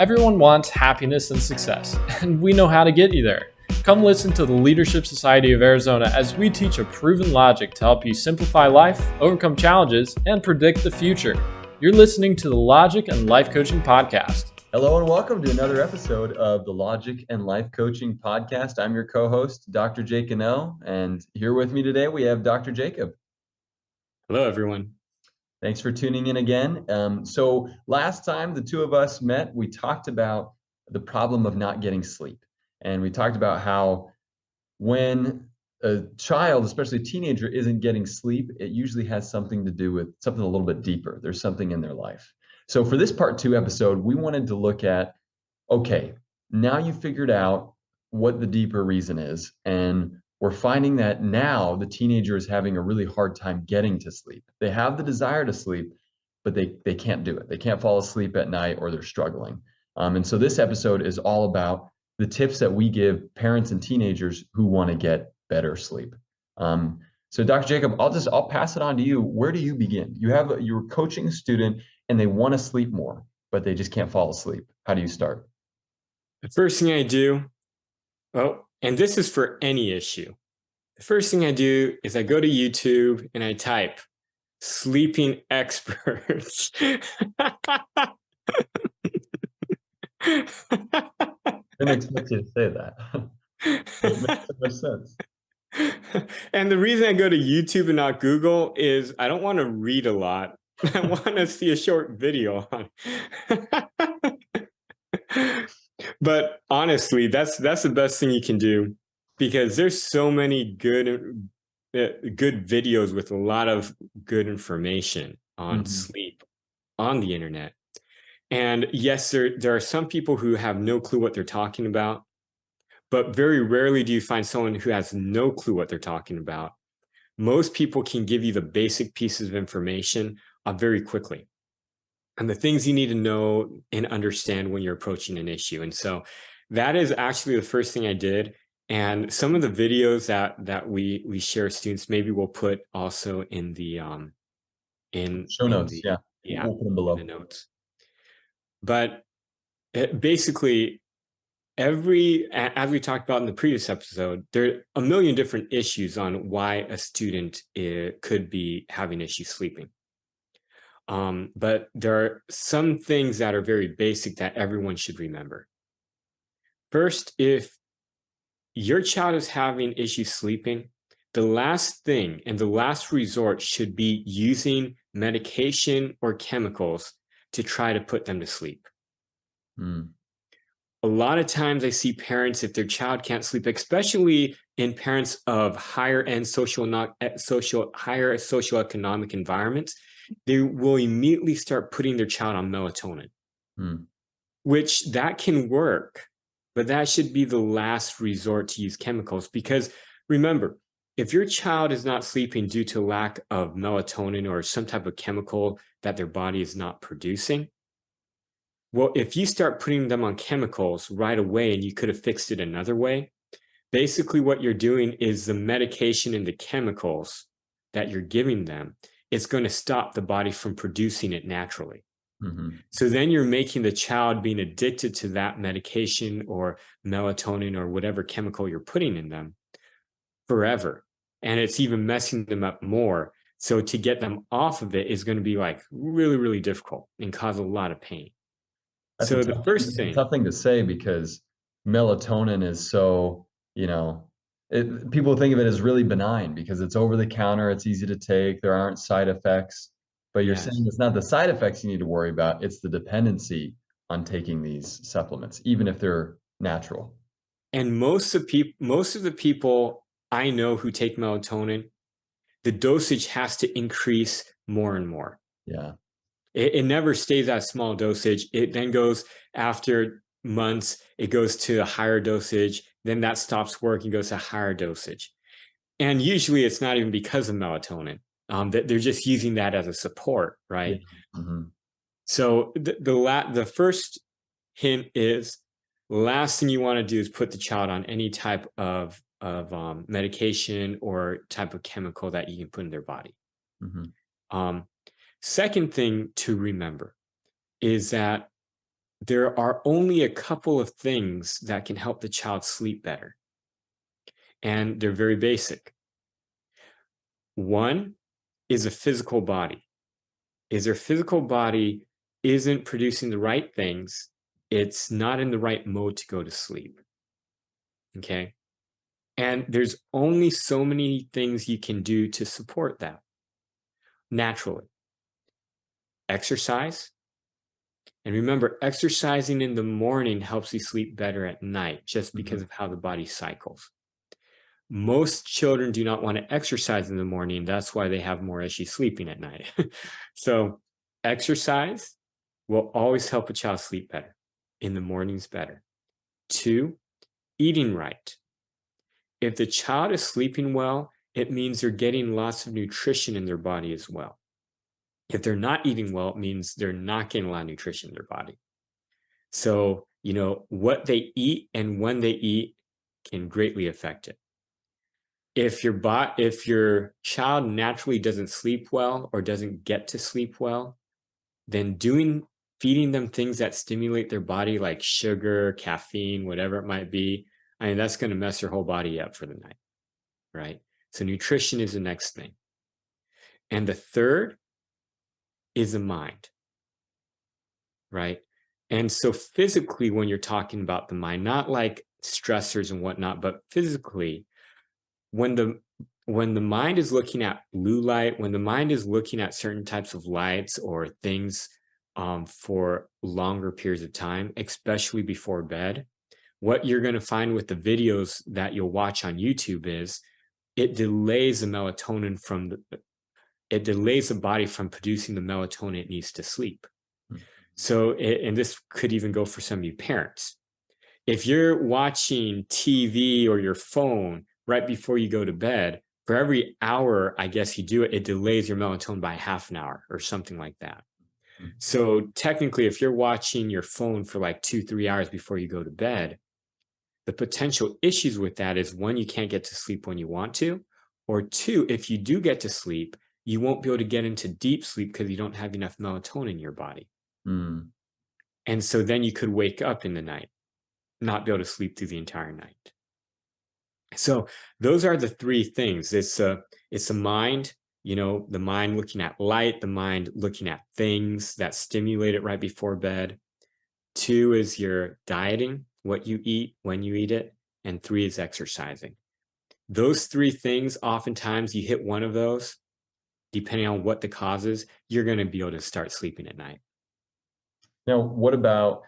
Everyone wants happiness and success, and we know how to get you there. Come listen to the Leadership Society of Arizona as we teach a proven logic to help you simplify life, overcome challenges, and predict the future. You're listening to the Logic and Life Coaching Podcast. Hello and welcome to another episode of the Logic and Life Coaching Podcast. I'm your co-host, Dr. Jake Gunnoe, and here with me today we have Dr. Jacob. Hello, everyone. Thanks for tuning in again. So last time the two of us met, we talked about the problem of not getting sleep. And we talked about how when a child, especially a teenager, isn't getting sleep, it usually has something to do with something a little bit deeper. There's something in their life. So for this part 2 episode, we wanted to look at, okay, now you figured out what the deeper reason is, and we're finding that now the teenager is having a really hard time getting to sleep. They have the desire to sleep, but they can't do it. They can't fall asleep at night, or they're struggling. And so this episode is all about the tips that we give parents and teenagers who want to get better sleep. So Dr. Jacob, I'll pass it on to you. Where do you begin? You're coaching a student and they want to sleep more, but they just can't fall asleep. How do you start? The first thing I do, and this is for any issue. The first thing I do is I go to YouTube and I type sleeping experts. I didn't expect you to say that. It makes so much sense. And the reason I go to YouTube and not Google is I don't want to read a lot. I want to see a short video on it. But honestly, that's the best thing you can do, because there's so many good videos with a lot of good information on sleep on the internet. And yes, there are some people who have no clue what they're talking about, but very rarely do you find someone who has no clue what they're talking about. Most people can give you the basic pieces of information very quickly, and the things you need to know and understand when you're approaching an issue. And so that is actually the first thing I did. And some of the videos that we share with students, maybe we'll put also in the Show notes. yeah, We'll put them below. in the notes. But basically, as we talked about in the previous episode, there are a million different issues on why a student could be having issues sleeping. But there are some things that are very basic that everyone should remember. First, if your child is having issues sleeping, the last thing and the last resort should be using medication or chemicals to try to put them to sleep. A lot of times I see parents, if their child can't sleep, especially in parents of higher socioeconomic environments, they will immediately start putting their child on melatonin, which that can work, but that should be the last resort to use chemicals. Because remember, if your child is not sleeping due to lack of melatonin or some type of chemical that their body is not producing, well, if you start putting them on chemicals right away, and you could have fixed it another way, basically what you're doing is the medication and the chemicals that you're giving them, it's going to stop the body from producing it naturally. So then you're making the child being addicted to that medication or melatonin or whatever chemical you're putting in them forever. And it's even messing them up more. So to get them off of it is going to be like really, really difficult and cause a lot of pain. That's a tough thing to say, because melatonin is so, people think of it as really benign because it's over the counter, it's easy to take, there aren't side effects. But you're saying it's not the side effects you need to worry about, it's the dependency on taking these supplements, even if they're natural. And most of the people I know who take melatonin, the dosage has to increase more and more. Yeah. It never stays at a small dosage. It then goes, after months, it goes to a higher dosage. Then that stops working, goes to a higher dosage. And usually it's not even because of melatonin. That they're just using that as a support, right? Yeah. So the first hint is, last thing you want to do is put the child on any type of medication or type of chemical that you can put in their body. Second thing to remember is that there are only a couple of things that can help the child sleep better. And they're very basic. One is a physical body. Is their physical body isn't producing the right things, it's not in the right mode to go to sleep. Okay. And there's only so many things you can do to support that naturally. Exercise. And remember, exercising in the morning helps you sleep better at night just because of how the body cycles. Most children do not want to exercise in the morning. That's why they have more issues sleeping at night. So, exercise will always help a child sleep better. In the mornings, better. 2, eating right. If the child is sleeping well, it means they're getting lots of nutrition in their body as well. If they're not eating well, it means they're not getting a lot of nutrition in their body. So, what they eat and when they eat can greatly affect it. If your child naturally doesn't sleep well or doesn't get to sleep well, then feeding them things that stimulate their body like sugar, caffeine, whatever it might be, I mean, that's going to mess your whole body up for the night, right? So nutrition is the next thing. And the third is the mind, right? And so physically, when you're talking about the mind, not like stressors and whatnot, but physically, when the mind is looking at blue light, when the mind is looking at certain types of lights or things for longer periods of time, especially before bed, what you're going to find with the videos that you'll watch on YouTube is it delays the melatonin it delays the body from producing the melatonin it needs to sleep. So, and this could even go for some of you parents. If you're watching TV or your phone right before you go to bed, for every hour, I guess you do it, it delays your melatonin by half an hour or something like that. So technically, if you're watching your phone for like 2-3 hours before you go to bed, the potential issues with that is 1, you can't get to sleep when you want to, or 2, if you do get to sleep, you won't be able to get into deep sleep because you don't have enough melatonin in your body. And so then you could wake up in the night, not be able to sleep through the entire night. So those are the 3 things. It's a mind, the mind looking at light, the mind looking at things that stimulate it right before bed. 2 is your dieting, what you eat, when you eat it. And 3 is exercising. Those 3 things, oftentimes you hit one of those, depending on what the cause is, you're going to be able to start sleeping at night. Now, what about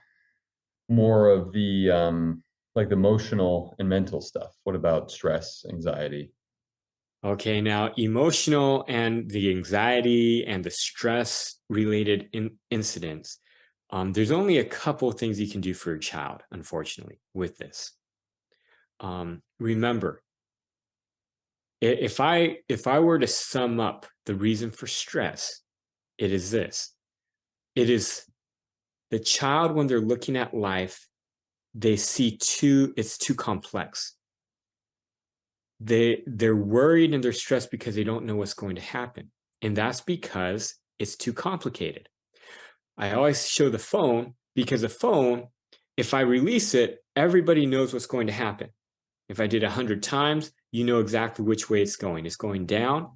more of the like the emotional and mental stuff? What about stress, anxiety? Okay, now emotional and the anxiety and the stress related incidents, there's only a couple of things you can do for your child, unfortunately, with this. Remember, if I were to sum up the reason for stress, it is this. It is the child, when they're looking at life, they see it's too complex. They're worried and they're stressed because they don't know what's going to happen. And that's because it's too complicated. I always show the phone because a phone, if I release it, everybody knows what's going to happen. If I did 100 times, you know exactly which way it's going. It's going down.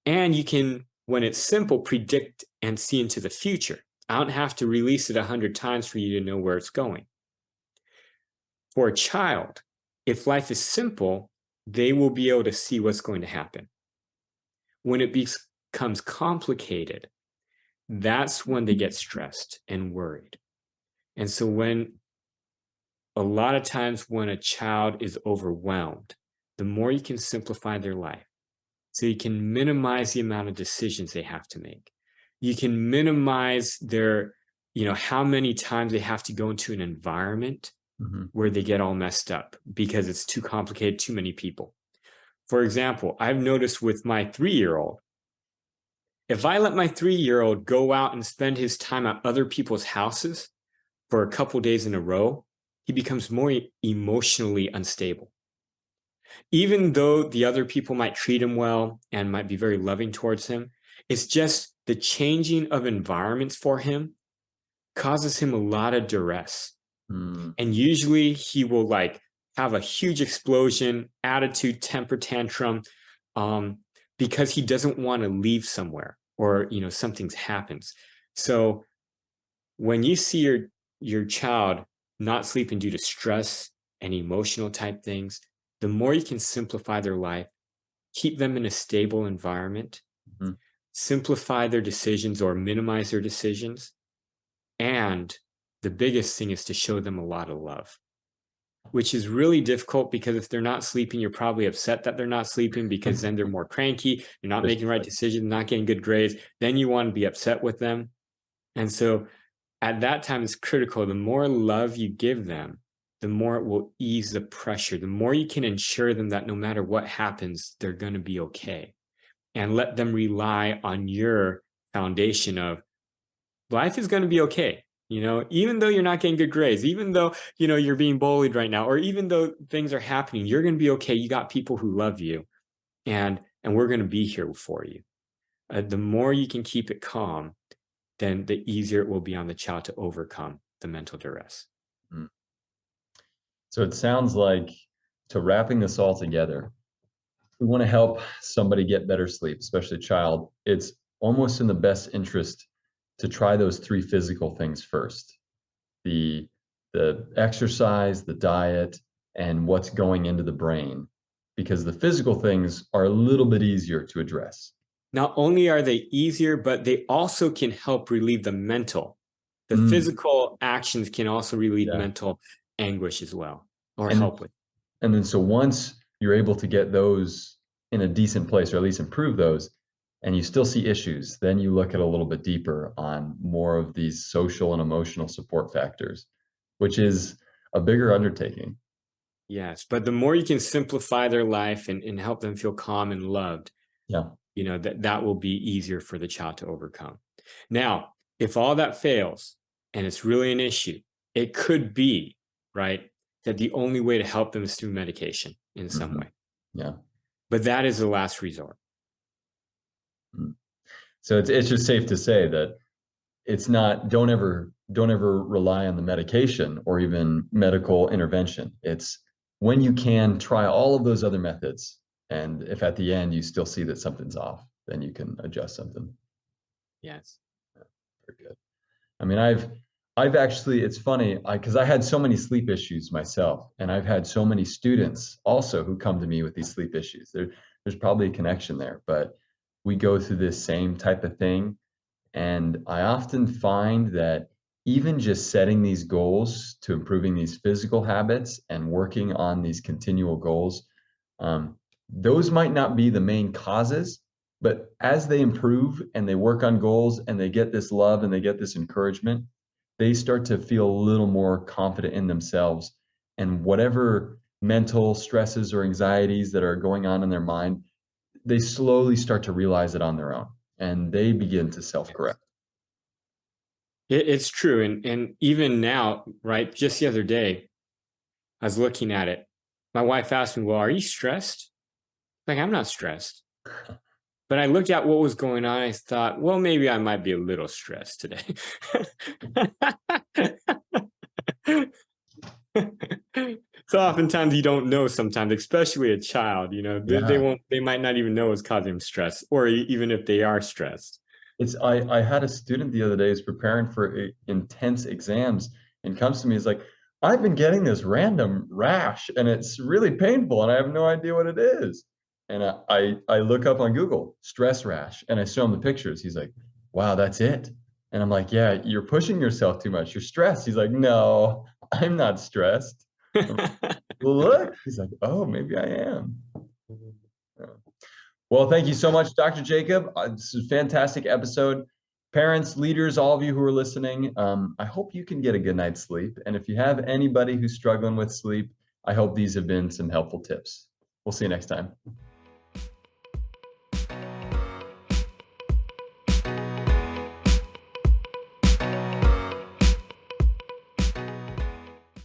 And you can, when it's simple, predict and see into the future. I don't have to release it 100 times for you to know where it's going. For a child, if life is simple, they will be able to see what's going to happen. When it becomes complicated, that's when they get stressed and worried. And so a lot of times when a child is overwhelmed, the more you can simplify their life, so you can minimize the amount of decisions they have to make. You can minimize their, how many times they have to go into an environment where they get all messed up because it's too complicated, too many people. For example, I've noticed with my 3-year-old, if I let my 3-year-old go out and spend his time at other people's houses for a couple days in a row, he becomes more emotionally unstable. Even though the other people might treat him well and might be very loving towards him, it's just the changing of environments for him causes him a lot of duress. And usually he will like have a huge explosion, attitude, temper tantrum, because he doesn't want to leave somewhere or something's happens. So when you see your child not sleeping due to stress and emotional type things, the more you can simplify their life, keep them in a stable environment, simplify their decisions or minimize their decisions. And the biggest thing is to show them a lot of love, which is really difficult because if they're not sleeping, you're probably upset that they're not sleeping because then they're more cranky, you're not making the right decisions, not getting good grades. Then you want to be upset with them. And so at that time, it's critical. The more love you give them, the more it will ease the pressure. The more you can ensure them that no matter what happens, they're going to be okay. And let them rely on your foundation of life is going to be okay. Even though you're not getting good grades, even though, you're being bullied right now, or even though things are happening, you're going to be okay. You got people who love you and we're going to be here for you. The more you can keep it calm, then the easier it will be on the child to overcome the mental duress. So it sounds like, to wrapping this all together, we want to help somebody get better sleep, especially a child. It's almost in the best interest to try those 3 physical things first: the exercise, the diet, and what's going into the brain, because the physical things are a little bit easier to address. Not only are they easier, but they also can help relieve the mental. The physical actions can also relieve mental anguish as well, or help with. And then so once you're able to get those in a decent place, or at least improve those, and you still see issues, then you look at a little bit deeper on more of these social and emotional support factors, which is a bigger undertaking. Yes, but the more you can simplify their life and help them feel calm and loved, that will be easier for the child to overcome. Now, if all that fails and it's really an issue, it could be, right, that the only way to help them is through medication in some way. Yeah. But that is the last resort. So it's just safe to say that it's not, don't ever rely on the medication or even medical intervention. It's when you can try all of those other methods. And if at the end you still see that something's off, then you can adjust something. Yes. Yeah, very good. I mean, I've actually, it's funny, because I had so many sleep issues myself, and I've had so many students also who come to me with these sleep issues. There's probably a connection there, but we go through this same type of thing. And I often find that even just setting these goals to improving these physical habits and working on these continual goals, those might not be the main causes, but as they improve and they work on goals and they get this love and they get this encouragement, they start to feel a little more confident in themselves. And whatever mental stresses or anxieties that are going on in their mind, they slowly start to realize it on their own, and they begin to self-correct. It's true. And even now, right, just the other day, I was looking at it. My wife asked me, well, are you stressed? Like, I'm not stressed. But I looked at what was going on. I thought, well, maybe I might be a little stressed today. So oftentimes you don't know sometimes, especially a child, they might not even know it's causing them stress, or even if they are stressed. I had a student the other day who's preparing for intense exams and comes to me, is like, I've been getting this random rash and it's really painful and I have no idea what it is. And I look up on Google, stress rash, and I show him the pictures. He's like, wow, that's it. And I'm like, yeah, you're pushing yourself too much. You're stressed. He's like, no, I'm not stressed. Look, he's like, oh, maybe I am. Well, thank you so much, Dr. Jacob. This is a fantastic episode. Parents, leaders, all of you who are listening, I hope you can get a good night's sleep. And if you have anybody who's struggling with sleep, I hope these have been some helpful tips. We'll see you next time.